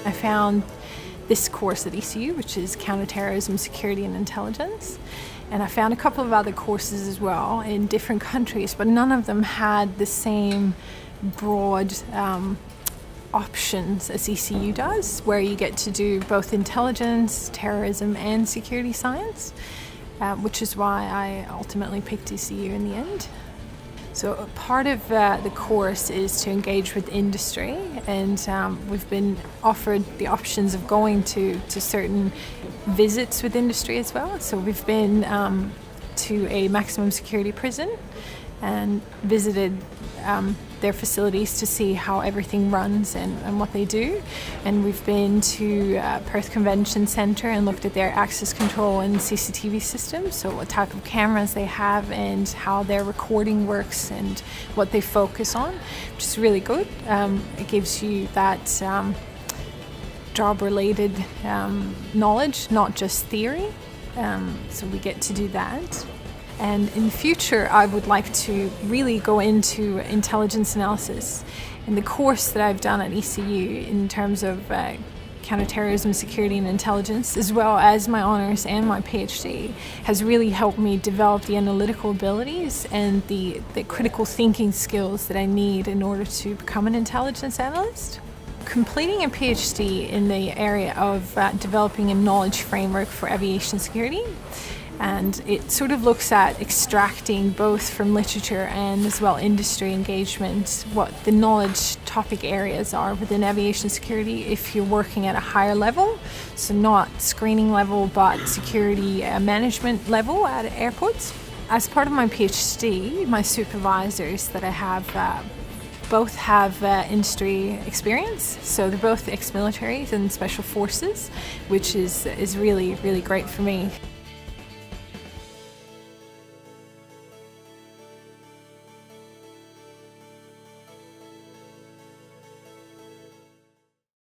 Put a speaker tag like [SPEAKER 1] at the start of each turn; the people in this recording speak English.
[SPEAKER 1] I found this course at ECU, which is Counter-Terrorism, Security and Intelligence. And I found a couple of other courses as well in different countries, but none of them had the same broad options as ECU does, where you get to do both intelligence, terrorism and security science, which is why I ultimately picked ECU in the end. So part of the course is to engage with industry, and we've been offered the options of going to certain visits with industry as well. So we've been to a maximum security prison and visited their facilities to see how everything runs and what they do. And we've been to Perth Convention Centre and looked at their access control and CCTV systems, so what type of cameras they have and how their recording works and what they focus on, which is really good. It gives you that job-related knowledge, not just theory, so we get to do that. And in the future, I would like to really go into intelligence analysis. And the course that I've done at ECU in terms of counterterrorism, security and intelligence, as well as my honours and my PhD, has really helped me develop the analytical abilities and the critical thinking skills that I need in order to become an intelligence analyst. Completing a PhD in the area of developing a knowledge framework for aviation security, and it sort of looks at extracting both from literature and as well industry engagement what the knowledge topic areas are within aviation security if you're working at a higher level, so not screening level but security management level at airports. As part of my PhD, my supervisors that I have both have industry experience, so they're both ex-militaries and special forces, which is really, really great for me.